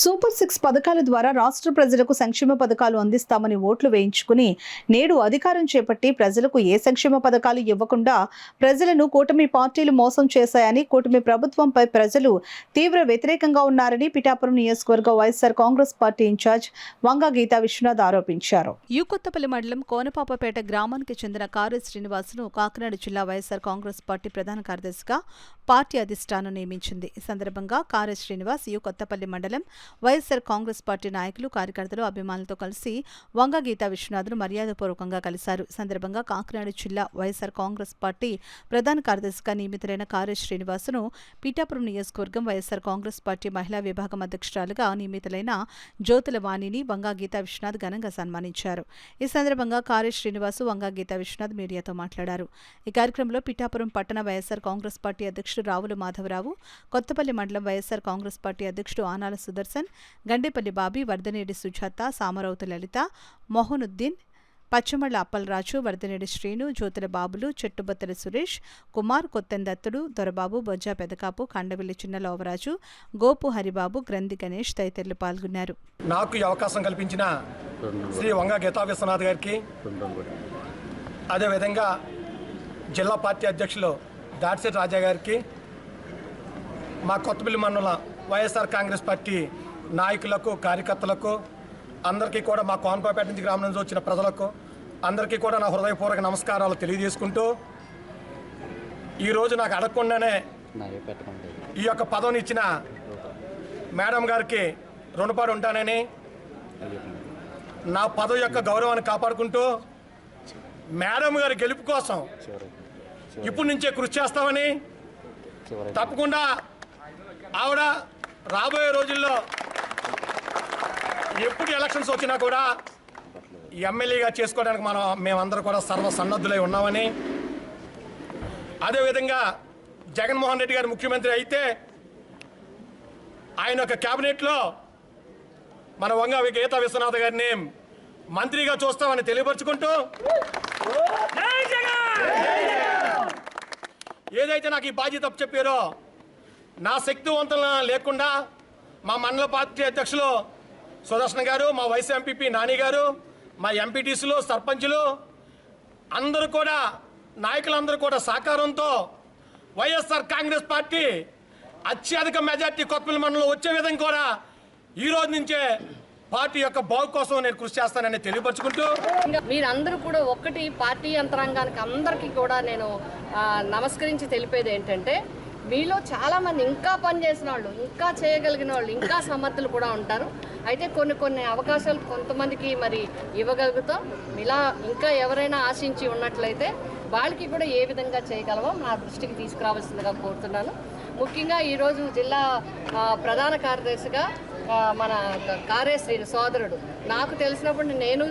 Super 6 పథకాల ద్వారా రాష్ట్ర ప్రజలకు సంక్షేమ పథకాలు అందిస్తామని ఓట్లు వేయించుకుని నేడు అధికారం చేపట్టి ప్రజలకు ఏ సంక్షేమ పథకాలు ఇవ్వకుండా ప్రజలను కూటమి పార్టీలు మోసం చేశాయని కూటమి ప్రభుత్వంపై ప్రజలు తీవ్ర వ్యతిరేకంగా ఉన్నారని పిఠాపురం నియోజకవర్గ వైఎస్ఆర్ కాంగ్రెస్ పార్టీ ఇన్ఛార్జ్ వంగ గీతా విశ్వనాథ్ ఆరోపించారు. యూకొత్తపల్లి మండలం కోనపాపపేట గ్రామానికి చెందిన కారు శ్రీనివాసును కాకినాడ జిల్లా వైఎస్ఆర్ కాంగ్రెస్ పార్టీ ప్రధాన కార్యదర్శిగా పార్టీ అధిష్టానం నియమించింది. ఈ సందర్భంగా కారు శ్రీనివాస్ యూకొత్తపల్లి మండలం వైఎస్ఆర్ కాంగ్రెస్ పార్టీ నాయకులు, కార్యకర్తలు, అభిమానులతో కలిసి వంగ గీతా విశ్వనాథ్ను మర్యాదపూర్వకంగా కలిశారు. ఈ సందర్భంగా కాకినాడ జిల్లా వైఎస్ఆర్ కాంగ్రెస్ పార్టీ ప్రధాన కార్యదర్శిగా నియమితులైన కారు శ్రీనివాసును పిఠాపురం నియోజకవర్గం వైఎస్ఆర్ కాంగ్రెస్ పార్టీ మహిళా విభాగం అధ్యక్షురాలుగా నియమితులైన జ్యోతుల వాణిని వంగ గీతా విశ్వనాథ్ ఘనంగా సన్మానించారు. ఈ సందర్భంగా కారు శ్రీనివాసు, వంగ గీతా విశ్వనాథ్ మీడియాతో మాట్లాడారు. ఈ కార్యక్రమంలో పిఠాపురం పట్టణ వైఎస్ఆర్ కాంగ్రెస్ పార్టీ అధ్యక్షుడు రావుల మాధవరావు, కొత్తపల్లి మండలం వైఎస్ఆర్ కాంగ్రెస్ పార్టీ అధ్యక్షుడు ఆనాల సుదర్శన్, గండేపల్లి బాబీ, వర్ధనేడి సుజాత, సామరౌతు లలిత, మొహనుద్దీన్, పచ్చమళ్ళ అప్పలరాజు, వర్ధనేడి శ్రీను, జ్యోతుల బాబులు, చెట్టుబత్తల సురేష్ కుమార్, కొత్తెందత్తుడు, దొరబాబు, బొజ్జా పెదకాపు, కండవిల్లి చిన్న లోవరాజు, గోపు హరిబాబు, గ్రంథి గణేష్ తదితరులు పాల్గొన్నారు. నాకు ఈ అవకాశం కల్పించిన శ్రీ వంగ గీతా విశ్వనాథ్ గారికి, అదేవిధంగా జిల్లా పార్టీ అధ్యక్షులు దాడిశెట్టి రాజా గారికి, మా కొత్తపల్లి మండలం వైఎస్ఆర్ కాంగ్రెస్ పార్టీ నాయకులకు, కార్యకర్తలకు అందరికీ కూడా, మా కోనపాపేట నుంచి గ్రామం నుంచి వచ్చిన ప్రజలకు అందరికీ కూడా నా హృదయపూర్వక నమస్కారాలు తెలియజేసుకుంటూ, ఈరోజు నాకు అడగకుండానే ఈ యొక్క పదవిని ఇచ్చిన మేడం గారికి రుణపడి ఉంటానని, నా పదవి యొక్క గౌరవాన్ని కాపాడుకుంటూ మేడం గారి గెలుపు కోసం ఇప్పటి నుంచే కృషి చేస్తామని, తప్పకుండా ఆవిడ రాబోయే రోజుల్లో ఎప్పుడు ఎలక్షన్స్ వచ్చినా కూడా ఎమ్మెల్యేగా చేసుకోవడానికి మేమందరూ కూడా సర్వసన్నద్ధులై ఉన్నామని, అదేవిధంగా జగన్మోహన్ రెడ్డి గారు ముఖ్యమంత్రి అయితే ఆయన యొక్క క్యాబినెట్లో మన వంగ గీతా విశ్వనాథ్ గారిని మంత్రిగా చూస్తామని తెలియపరుచుకుంటూ, ఏదైతే నాకు ఈ బాధ్యత చెప్పారో నా శక్తివంతుల లేకుండా మా మండల పార్టీ అధ్యక్షులు సుదర్శన్ గారు, మా వైస్ ఎంపీపీ నాని గారు, మా ఎంపీటీసీలు, సర్పంచులు అందరూ కూడా, నాయకులందరూ కూడా సహకారంతో వైఎస్ఆర్ కాంగ్రెస్ పార్టీ అత్యధిక మెజార్టీ కొత్తపల్లి మండలంలో వచ్చే విధంగా కూడా ఈ రోజు నుంచే పార్టీ యొక్క బాగు కోసం నేను కృషి చేస్తానని తెలియపరుచుకుంటూ, మీరందరూ కూడా ఒక్కటి పార్టీ యంత్రాంగానికి అందరికీ కూడా నేను నమస్కరించి తెలిపేది ఏంటంటే, మీలో చాలామంది ఇంకా పనిచేసిన వాళ్ళు, ఇంకా చేయగలిగిన వాళ్ళు, ఇంకా సమర్థులు కూడా ఉంటారు. అయితే కొన్ని అవకాశాలు కొంతమందికి మరి ఇవ్వగలుగుతాం. ఇలా ఇంకా ఎవరైనా ఆశించి ఉన్నట్లయితే వాళ్ళకి కూడా ఏ విధంగా చేయగలవో నా దృష్టికి తీసుకురావాల్సిందిగా కోరుతున్నాను. ముఖ్యంగా ఈరోజు జిల్లా ప్రధాన కార్యదర్శిగా మన కారే శ్రీ సోదరుడు, నాకు తెలిసినప్పుడు నేను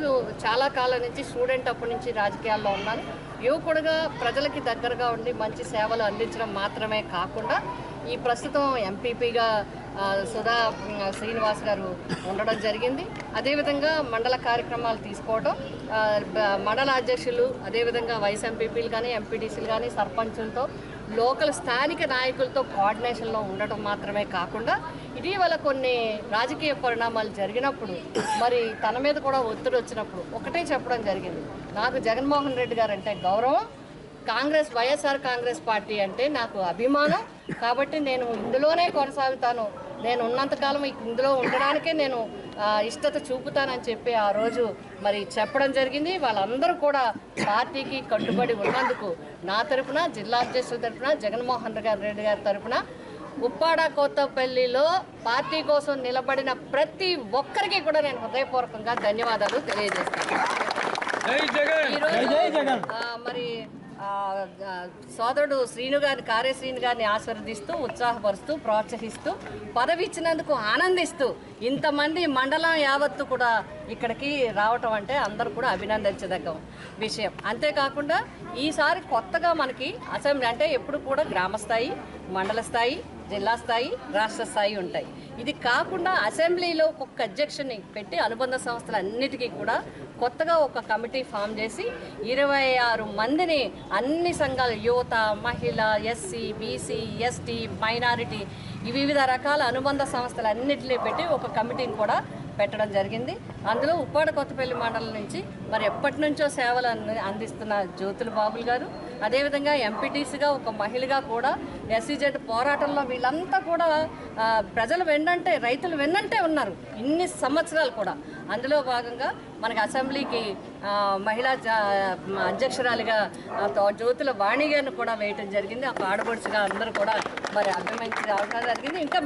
చాలా కాలం నుంచి స్టూడెంట్ అప్పటి నుంచి రాజకీయాల్లో ఉన్నాను. యువకుడుగా ప్రజలకి దగ్గరగా ఉండి మంచి సేవలు అందించడం మాత్రమే కాకుండా ఈ ప్రస్తుతం ఎంపీపీగా సుధా శ్రీనివాస్ గారు ఉండడం జరిగింది. అదేవిధంగా మండల కార్యక్రమాలు తీసుకోవడం, మండల అధ్యక్షులు, అదేవిధంగా వైస్ ఎంపీపీలు కానీ, ఎంపీటీసీలు కానీ, సర్పంచులతో, లోకల్ స్థానిక నాయకులతో కోఆర్డినేషన్లో ఉండటం మాత్రమే కాకుండా ఇటీవల కొన్ని రాజకీయ పరిణామాలు జరిగినప్పుడు మరి తన మీద కూడా ఒత్తిడి వచ్చినప్పుడు ఒకటే చెప్పడం జరిగింది, నాకు జగన్మోహన్ రెడ్డి గారు అంటే గౌరవం, వైఎస్ఆర్ కాంగ్రెస్ పార్టీ అంటే నాకు అభిమానం, కాబట్టి నేను ఇందులోనే కొనసాగుతాను, నేను ఉన్నంతకాలం ఇందులో ఉండడానికే నేను ఇష్టత చూపుతానని చెప్పి ఆ రోజు మరి చెప్పడం జరిగింది. వాళ్ళందరూ కూడా పార్టీకి కట్టుబడి ఉన్నందుకు నా తరపున, జిల్లా అధ్యక్షుల తరపున, జగన్మోహన్ రెడ్డి గారి తరపున, ఉప్పాడ కొత్తపల్లిలో పార్టీ కోసం నిలబడిన ప్రతి ఒక్కరికి కూడా నేను హృదయపూర్వకంగా ధన్యవాదాలు తెలియజేస్తాను. మరి సోదరుడు కారే శ్రీను గారిని ఆశీర్వదిస్తూ, ఉత్సాహపరుస్తూ, ప్రోత్సహిస్తూ, పదవి ఇచ్చినందుకు ఆనందిస్తూ, ఇంతమంది మండలం యావత్తు కూడా ఇక్కడికి రావటం అంటే అందరూ కూడా అభినందించదగ్గ విషయం. అంతేకాకుండా ఈసారి కొత్తగా మనకి అసెంబ్లీ అంటే ఎప్పుడు కూడా గ్రామ స్థాయి, మండల స్థాయి, జిల్లా స్థాయి, రాష్ట్ర స్థాయి ఉంటాయి. ఇది కాకుండా అసెంబ్లీలో ఒక్కొక్క అధ్యక్షుని పెట్టి అనుబంధ సంస్థలన్నిటికీ కూడా కొత్తగా ఒక కమిటీ ఫామ్ చేసి 26 మందిని అన్ని సంఘాలు, యువత, మహిళ, ఎస్సీ, బీసీ, ఎస్టీ, మైనారిటీ, ఈ వివిధ రకాల అనుబంధ సంస్థలన్నింటినీ పెట్టి ఒక కమిటీని కూడా పెట్టడం జరిగింది. అందులో ఉప్పాడ కొత్తపల్లి మండలం నుంచి మరి ఎప్పటి నుంచో సేవలు అందిస్తున్న జ్యోతుల బాబులు గారు, అదేవిధంగా ఎంపీటీసీగా ఒక మహిళగా కూడా ఎస్సీజెడ్ పోరాటంలో వీళ్ళంతా కూడా ప్రజలు వెన్నంటే, రైతులు వెన్నంటే ఉన్నారు ఇన్ని సంవత్సరాలు కూడా. అందులో భాగంగా మనకి అసెంబ్లీకి మహిళా అధ్యక్షురాలిగా జ్యోతుల వాణి గారిని కూడా వేయటం జరిగింది. ఒక ఆడపడుచుగా అందరూ కూడా మరి అభిమానించి రావడం జరిగింది. ఇంకా